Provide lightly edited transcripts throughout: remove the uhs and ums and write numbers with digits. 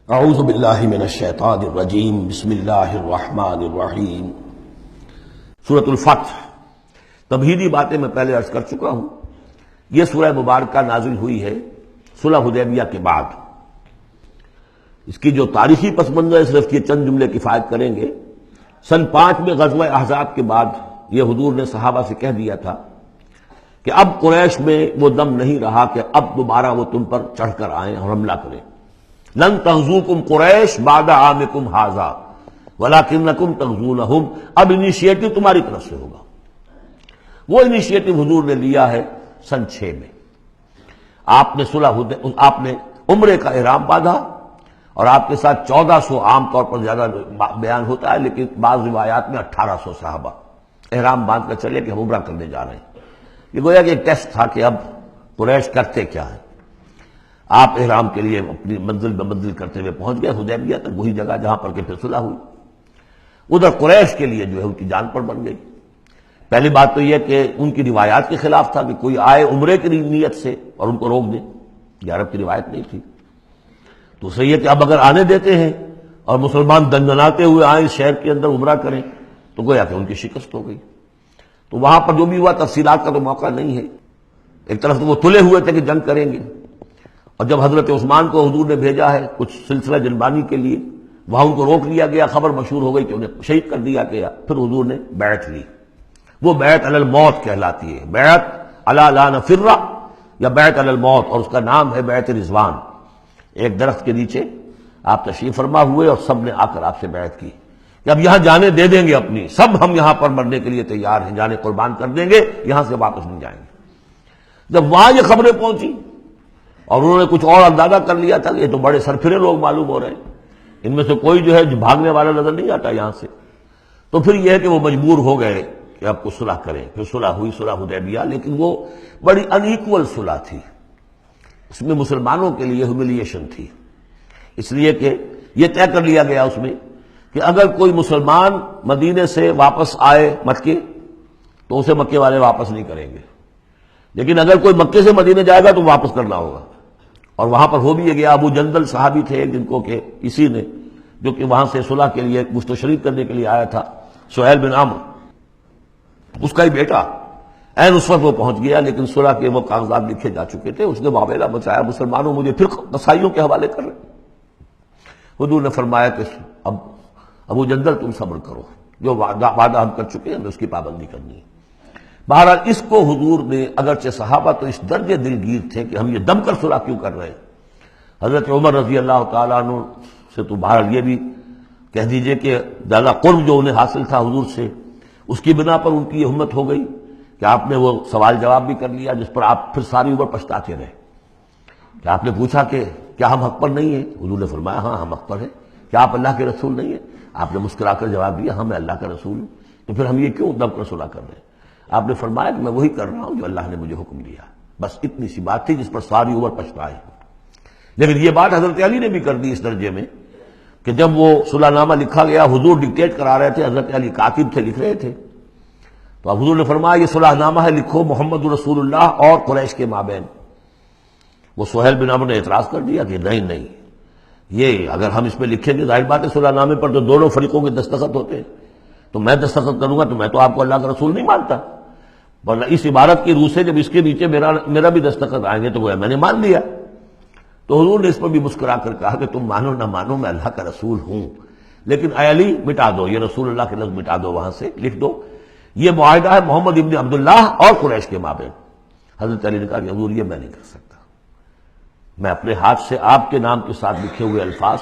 اعوذ باللہ من الشیطان الرجیم بسم اللہ الرحمن الرحیم۔ سورۃ الفتح۔ تمہیدی باتیں میں پہلے عرض کر چکا ہوں۔ یہ سورہ مبارکہ نازل ہوئی ہے صلح حدیبیہ کے بعد۔ اس کی جو تاریخی پس منظر ہے صرف یہ چند جملے کفایت کریں گے۔ سن 5 میں غزوہ احزاب کے بعد یہ حضور نے صحابہ سے کہہ دیا تھا کہ اب قریش میں وہ دم نہیں رہا کہ اب دوبارہ وہ تم پر چڑھ کر آئیں اور حملہ کریں۔ لن تغزوکم قریش بعد عامکم ھذا ولکنکم تغزونہم۔ اب انیشیٹو تمہاری طرف سے ہوگا۔ وہ انیشیٹو حضور نے لیا ہے سن 6 میں۔ آپ نے عمرے کا احرام باندھا اور آپ کے ساتھ 1400، عام طور پر زیادہ بیان ہوتا ہے لیکن بعض روایات میں 1800 صحابہ احرام باندھ کر چلے کہ ہم عمرہ کرنے جا رہے ہیں۔ یہ گویا کہ ایک ٹیسٹ تھا کہ اب قریش کرتے کیا ہے۔ آپ احرام کے لیے اپنی منزل بہ منزل کرتے ہوئے پہنچ گئے حدیبیہ تک، وہی جگہ جہاں پر کہ پھر صلح ہوئی۔ ادھر قریش کے لیے جو ہے ان کی جان پر بن گئی۔ پہلی بات تو یہ کہ ان کی روایات کے خلاف تھا کہ کوئی آئے عمرے کی نیت سے اور ان کو روک دے، یہ عرب کی روایت نہیں تھی۔ دوسرا یہ کہ اب اگر آنے دیتے ہیں اور مسلمان دندناتے ہوئے آئیں اس شہر کے اندر عمرہ کریں تو گویا کہ ان کی شکست ہو گئی۔ تو وہاں پر جو بھی ہوا تفصیلات کا تو موقع نہیں ہے۔ ایک طرف تو وہ تلے ہوئے تھے کہ جنگ کریں گے، اور جب حضرت عثمان کو حضور نے بھیجا ہے کچھ سلسلہ جنبانی کے لیے، وہاں ان کو روک لیا گیا، خبر مشہور ہو گئی کہ انہیں شہید کر دیا گیا۔ پھر حضور نے بیعت لی، وہ بیعت علی الموت کہلاتی ہے، بیعت علی لا نفر یا بیعت علی الموت، اور اس کا نام ہے بیعت رضوان۔ ایک درخت کے نیچے آپ تشریف فرما ہوئے اور سب نے آ کر آپ سے بیعت کی کہ اب یہاں جانیں دے دیں گے اپنی، سب ہم یہاں پر مرنے کے لیے تیار ہیں، جانیں قربان کر دیں گے، یہاں سے واپس نہیں جائیں گے۔ جب وہاں یہ خبریں پہنچی اور انہوں نے کچھ اور اندازہ کر لیا تھا کہ یہ تو بڑے سرفرے لوگ معلوم ہو رہے ہیں، ان میں سے کوئی جو ہے بھاگنے والا نظر نہیں آتا یہاں سے، تو پھر یہ ہے کہ وہ مجبور ہو گئے کہ اب کچھ صلح کریں۔ پھر صلح ہوئی، صلح حدیبیہ، لیکن وہ بڑی ان ایکول صلح تھی۔ اس میں مسلمانوں کے لیے ہیوملیشن تھی، اس لیے کہ یہ طے کر لیا گیا اس میں کہ اگر کوئی مسلمان مدینے سے واپس آئے مکے تو اسے مکے والے واپس نہیں کریں گے، لیکن اگر کوئی مکے سے مدینے جائے گا تو واپس کرنا ہوگا۔ اور وہاں پر ہو بھی گیا۔ ابو جندل صحابی تھے جن کو کہ اسی نے، جو کہ وہاں سے صلح کے لیے گفت و شریف کرنے کے لیے آیا تھا، سہیل بن عمرو، اس کا ہی بیٹا عین اس وقت وہ پہنچ گیا، لیکن صلح کے وہ کاغذات لکھے جا چکے تھے۔ اس نے معاملہ بچایا، مسلمانوں مجھے پھر قصائیوں کے حوالے کر رہے۔ حضور نے فرمایا کہ اب ابو جندل تم صبر کرو، جو وعدہ ہم کر چکے ہیں اس کی پابندی کرنی ہے۔ بہرحال اس کو حضور نے، اگرچہ صحابہ تو اس درجے دلگیر تھے کہ ہم یہ دم کر صلح کیوں کر رہے ہیں۔ حضرت عمر رضی اللہ تعالیٰ عنہ سے تو بہرحال یہ بھی کہہ دیجئے کہ زیادہ قرب جو انہیں حاصل تھا حضور سے، اس کی بنا پر ان کی یہ ہمت ہو گئی کہ آپ نے وہ سوال جواب بھی کر لیا جس پر آپ پھر ساری عمر پچھتاتے رہے۔ کہ آپ نے پوچھا کہ کیا ہم حق پر نہیں ہیں؟ حضور نے فرمایا ہاں ہم حق پر ہیں۔ کیا آپ اللہ کے رسول نہیں ہیں؟ آپ نے مسکرا کر جواب دیا ہاں میں اللہ کا رسول ہوں۔ تو پھر ہم یہ کیوں دم کر صلح کر رہے ہیں؟ آپ نے فرمایا کہ میں وہی کر رہا ہوں جو اللہ نے مجھے حکم دیا۔ بس اتنی سی بات تھی جس پر ساری عمر پچھتائے۔ لیکن یہ بات حضرت علی نے بھی کر دی اس درجے میں کہ جب وہ صلح نامہ لکھا گیا، حضور ڈکٹیٹ کرا رہے تھے، حضرت علی کاتب تھے، لکھ رہے تھے، تو اب حضور نے فرمایا یہ صلح نامہ ہے، لکھو محمد رسول اللہ اور قریش کے مابین۔ وہ سہیل بن عمرو نے اعتراض کر دیا کہ نہیں، یہ اگر ہم اس میں لکھیں گے ظاہر بات ہے صلح نامے پر تو دونوں فریقوں کے دستخط ہوتے ہیں، تو میں دستخط کروں گا تو میں تو آپ کو اللہ کا رسول نہیں مانتا، ورنہ اس عبارت کی روح سے جب اس کے نیچے میرا بھی دستخط آئیں گے تو وہ میں نے مان لیا۔ تو حضور نے اس پر بھی مسکرا کر کہا کہ تم مانو نہ مانو میں اللہ کا رسول ہوں، لیکن اے علی مٹا دو یہ رسول اللہ کے لفظ، مٹا دو وہاں سے، لکھ دو یہ معاہدہ ہے محمد ابن عبداللہ اور قریش کے مابین۔ حضرت علی نے کہا کہ حضور یہ میں نہیں کر سکتا، میں اپنے ہاتھ سے آپ کے نام کے ساتھ لکھے ہوئے الفاظ،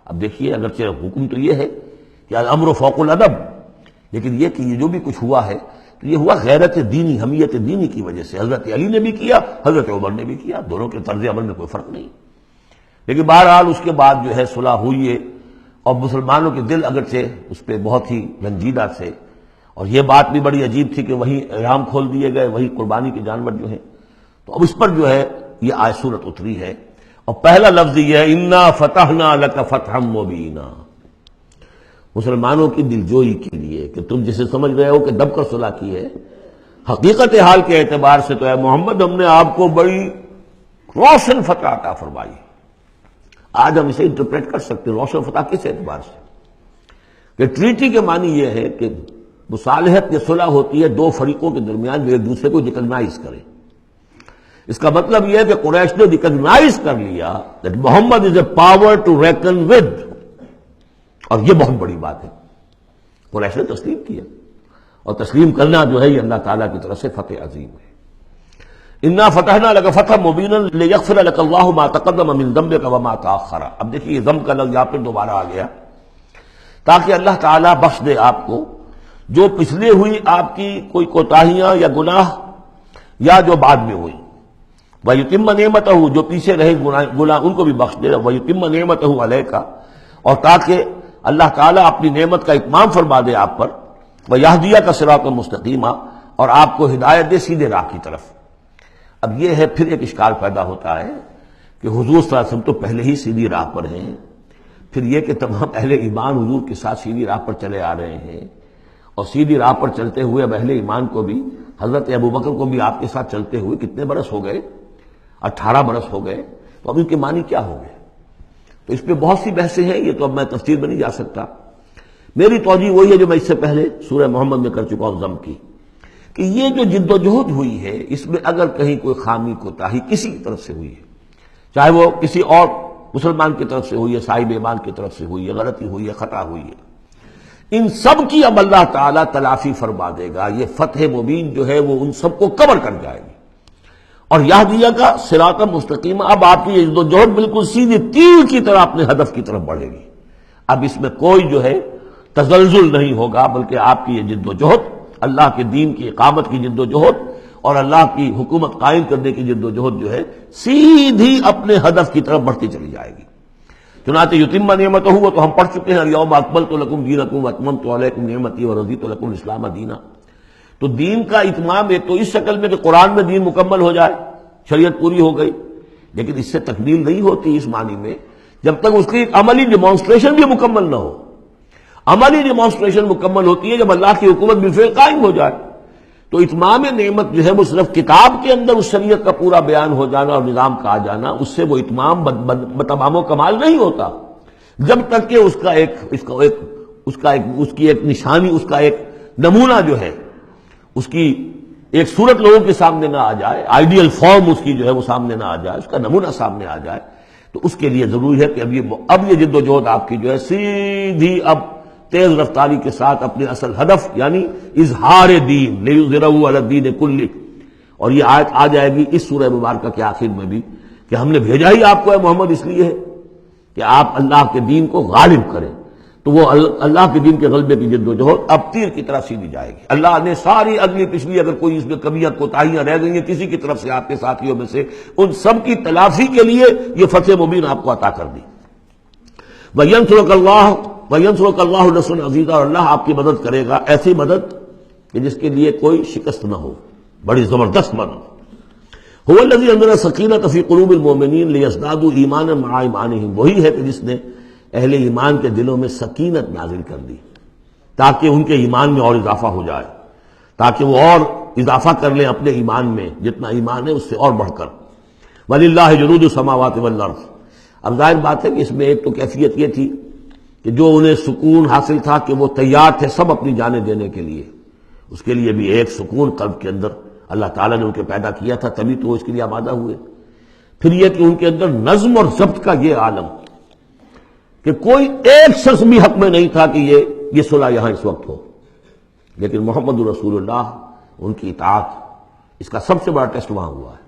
اب دیکھیے اگرچہ حکم تو یہ ہے کہ الامر فوق الادب، لیکن یہ کہ یہ جو بھی کچھ ہوا ہے تو یہ ہوا غیرت دینی، حمیت دینی کی وجہ سے۔ حضرت علی نے بھی کیا، حضرت عمر نے بھی کیا، دونوں کے طرز عمل میں کوئی فرق نہیں۔ لیکن بہرحال اس کے بعد جو ہے صلح ہوئی ہے، اور مسلمانوں کے دل اگرچہ اس پہ بہت ہی رنجیدہ تھے، اور یہ بات بھی بڑی عجیب تھی کہ وہی احرام کھول دیے گئے، وہی قربانی کے جانور جو ہیں، تو اب اس پر جو ہے یہ آیت سورت اتری ہے، اور پہلا لفظ یہ ہے انا فتحنا لک فتحا مبینا، مسلمانوں کی دلجوئی کے لیے کہ تم جسے سمجھ رہے ہو کہ دب کر صلح کی ہے، حقیقت حال کے اعتبار سے تو اے محمد ہم نے آپ کو بڑی روشن فتح عطا فرمائی، آج ہم اسے انٹرپریٹ کر سکتے ہیں روشن فتح کس اعتبار سے کہ ٹریٹی کے معنی یہ ہے کہ مصالحت یا صلح ہوتی ہے دو فریقوں کے درمیان جو ایک دوسرے کو ریکگنائز کریں. اس کا مطلب یہ ہے کہ قریش نے ریکگنائز کر لیا that Muhammad is a power to reckon with, اور یہ بہت بڑی بات ہے. قریش نے تسلیم کیا، اور تسلیم کرنا جو ہے یہ اللہ تعالیٰ کی طرف سے فتح عظیم ہے. انا فتحنا لک فتحا مبینا لیغفر لک اللہ ما تقدم من ذنبک وما تاخر. اب دیکھیے یہ ذنب کا لفظ یہاں پہ دوبارہ آ گیا تاکہ اللہ تعالیٰ بخش دے آپ کو جو پچھلے ہوئی آپ کی کوئی کوتاہیاں یا گناہ یا جو بعد میں ہوئی. وَيُتِمَّ نِعْمَتَهُ، جو پیچھے رہے گناہ ان کو بھی بخش دے. وَيُتِمَّ نِعْمَتَهُ عَلَيْكَ، اور تاکہ اللہ تعالیٰ اپنی نعمت کا اتمام فرما دے آپ پر. وَيَهْدِيَكَ صِرَاطًا مُسْتَقِيمًا، اور آپ کو ہدایت دے سیدھے راہ کی طرف. اب یہ ہے پھر ایک اشکال پیدا ہوتا ہے کہ حضور صلی اللہ علیہ وسلم تو پہلے ہی سیدھی راہ پر ہیں، پھر یہ کہ تمام اہل ایمان حضور کے ساتھ سیدھی راہ پر چلے آ رہے ہیں، اور سیدھی راہ پر چلتے ہوئے اب اہل ایمان کو بھی حضرت ابوبکر کو بھی آپ کے ساتھ چلتے ہوئے کتنے برس ہو گئے؟ 18 برس ہو گئے. تو اب ان کے معنی کیا ہو گئے؟ تو اس پہ بہت سی بحثیں ہیں، یہ تو اب میں تفصیل میں نہیں جا سکتا. میری توجہ وہی ہے جو میں اس سے پہلے سورہ محمد میں کر چکا ہوں ضم کی، کہ یہ جو جد و جہد ہوئی ہے اس میں اگر کہیں کوئی خامی کوتاہی کسی کی طرف سے ہوئی ہے، چاہے وہ کسی اور مسلمان کی طرف سے ہوئی ہے، صاحب ایمان کی طرف سے ہوئی ہے، غلطی ہوئی ہے، خطا ہوئی ہے، ان سب کی اب اللہ تعالیٰ تلافی فرما دے گا. یہ فتح مبین جو ہے وہ ان سب کو کور کر جائے گی. اور یہدیہ کا صراط مستقیم، اب آپ کی یہ جد و جہد بالکل سیدھی تیر کی طرح اپنے ہدف کی طرف بڑھے گی. اب اس میں کوئی جو ہے تزلزل نہیں ہوگا، بلکہ آپ کی یہ جد و جہد، اللہ کے دین کی اقامت کی جد و جہد اور اللہ کی حکومت قائم کرنے کی جد و جہد جو ہے سیدھی اپنے ہدف کی طرف بڑھتی چلی جائے گی. چنانچہ یتم نعمتہ، وہ تو ہم پڑھ چکے ہیں، الیوم اکملت لکم دینکم واتممت علیکم نعمتی ورضیت لکم الاسلام دینا. تو دین کا اتمام ایک تو اس شکل میں کہ قرآن میں دین مکمل ہو جائے، شریعت پوری ہو گئی، لیکن اس سے تکمیل نہیں ہوتی اس معنی میں جب تک اس کی ایک عملی ڈیمانسٹریشن بھی مکمل نہ ہو. عملی ڈیمانسٹریشن مکمل ہوتی ہے جب اللہ کی حکومت بالفعل قائم ہو جائے. تو اتمام نعمت جو ہے وہ صرف کتاب کے اندر اس شریعت کا پورا بیان ہو جانا اور نظام کا آ جانا، اس سے وہ اتمام بتمام و کمال نہیں ہوتا جب تک کہ اس کی ایک نشانی، اس کا ایک نمونہ جو ہے، اس کی ایک صورت لوگوں کے سامنے نہ آ جائے، آئیڈیل فارم اس کی جو ہے وہ سامنے نہ آ جائے، اس کا نمونہ سامنے آ جائے. تو اس کے لیے ضروری ہے کہ اب یہ جد و جہد آپ کی جو ہے سیدھی اب تیز رفتاری کے ساتھ اپنے اصل ہدف یعنی اظہار دین لیظہرہ علی الدین کلہ. اور یہ آیت آ جائے گی اس سورہ مبارکہ کے آخر میں بھی کہ ہم نے بھیجا ہی آپ کو ہے محمد اس لیے ہے کہ آپ اللہ کے دین کو غالب کریں. تو وہ اللہ کے دین کے غلبے کی جد و جہد اب تیر کی طرح سیدھی جائے گی. اللہ نے ساری اگلی پچھلی اگر کوئی اس میں کمیاں کوتاہیاں رہ گئی ہیں کسی کی طرف سے آپ کے ساتھیوں میں سے، ان سب کی تلافی کے لیے یہ فتح مبین آپ کو عطا کر دی. وَيَنْصُرَكَ اللَّهُ نَصْرًا عَزِيزًا، اور اللہ آپ کی مدد کرے گا ایسی مدد کہ جس کے لیے کوئی شکست نہ ہو، بڑی زبردست مدد. هُوَ الَّذِي أَنزَلَ السَّكِينَةَ فِي قُلُوبِ الْمُؤْمِنِينَ لِيَزْدَادُوا إِيمَانًا مَعَ إِيمَانِهِمْ. وہی ہے کہ جس نے اہل ایمان کے دلوں میں سکینت نازل کر دی تاکہ ان کے ایمان میں اور اضافہ ہو جائے، تاکہ وہ اور اضافہ کر لیں اپنے ایمان میں، جتنا ایمان ہے اس سے اور بڑھ کر. وَلِلَّهِ جُنُودُ السَّمَاوَاتِ وَالْأَرْضِ. اب ظاہر بات ہے کہ اس میں ایک تو کیفیت یہ تھی کہ جو انہیں سکون حاصل تھا کہ وہ تیار تھے سب اپنی جانیں دینے کے لیے، اس کے لیے بھی ایک سکون قلب کے اندر اللہ تعالیٰ نے ان کے پیدا کیا تھا، تبھی تو وہ اس کے لیے آمادہ ہوئے. پھر یہ کہ ان کے اندر نظم اور ضبط کا یہ عالم کہ کوئی ایک شخص بھی حق میں نہیں تھا کہ یہ صلح یہاں اس وقت ہو. لیکن محمد رسول اللہ، ان کی اطاعت، اس کا سب سے بڑا ٹیسٹ وہاں ہوا ہے.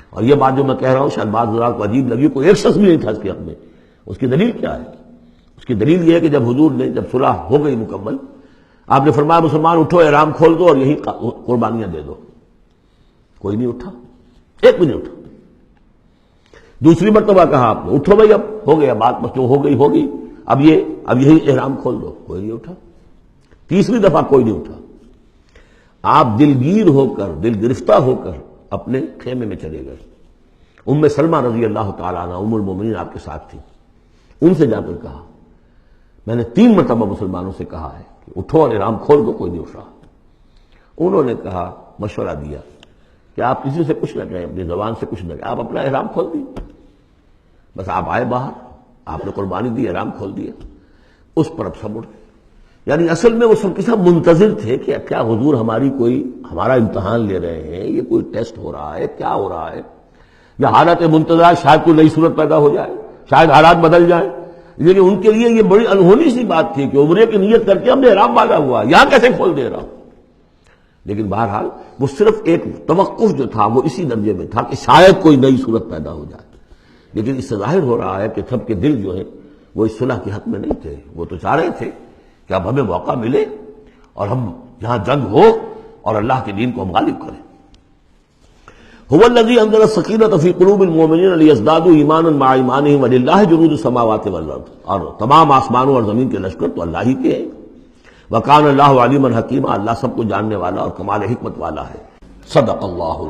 اور یہ بات جو میں کہہ رہا ہوں شاید بعض حضرات کو عجیب لگی، کوئی ایک شخص بھی نہیں تھا اس کے حق میں. اس کی دلیل کیا ہے؟ اس کی دلیل یہ ہے کہ جب حضور نے جب صلح ہو گئی مکمل، آپ نے فرمایا مسلمان اٹھو، احرام کھول دو اور یہی قربانیاں دے دو. کوئی نہیں اٹھا، ایک بھی نہیں اٹھا. دوسری مرتبہ کہا آپ نے اٹھو بھائی، اب ہو گیا بات، بس جو ہو گئی ہوگی، اب یہی احرام کھول دو. کوئی نہیں اٹھا. تیسری دفعہ کوئی نہیں اٹھا. آپ دلگیر ہو کر، دل گرفتہ ہو کر اپنے خیمے میں چلے گئے. ام سلمہ رضی اللہ تعالیٰ عنہ ام المومنین آپ کے ساتھ تھی. ان سے جا کر کہا، میں نے 3 مرتبہ مسلمانوں سے کہا ہے کہ اٹھو اور احرام کھول دو، کوئی نہیں اٹھ رہا. انہوں نے کہا، مشورہ دیا کہ آپ کسی سے کچھ نہ کہیں، اپنی زبان سے کچھ نہ کہیں، آپ اپنا احرام کھول دیجیے. بس آپ آئے باہر آپ نے قربانی دی، احرام کھول دیا، اس پر اب سب اڑ گئے۔ یعنی اصل میں وہ سب کے سب منتظر تھے کہ کیا حضور ہمارا امتحان لے رہے ہیں، یہ کوئی ٹیسٹ ہو رہا ہے، کیا ہو رہا ہے، یا حالت منتظر شاید کوئی نئی صورت پیدا ہو جائے، شاید حالات بدل جائیں۔ لیکن ان کے لیے یہ بڑی انہونی سی بات تھی کہ عمرے کی نیت کر کے ہم نے احرام باندھا ہوا، یہاں کیسے کھول دے رہا ہوں۔ لیکن بہرحال وہ صرف ایک توقف جو تھا وہ اسی درجے میں تھا کہ شاید کوئی نئی صورت پیدا ہو جائے۔ لیکن اس سے ظاہر ہو رہا ہے کہ سب کے دل جو ہیں وہ اس صلح کے حق میں نہیں تھے، وہ تو چاہ رہے تھے کہ اب ہمیں موقع ملے اور ہم یہاں جنگ ہو اور اللہ کے دین کو ہم غالب کریں۔ هو الذي انزل السکینۃ فی قلوب المؤمنین لیزدادوا ایمانا مع ایمانہم وللہ جنود السماوات والارض، اور تمام آسمانوں اور زمین کے لشکر تو اللہ ہی کے ہیں۔ وکان اللہ علیما حکیما، اللہ سب کو جاننے والا اور کمال حکمت والا ہے۔ صدق اللہ۔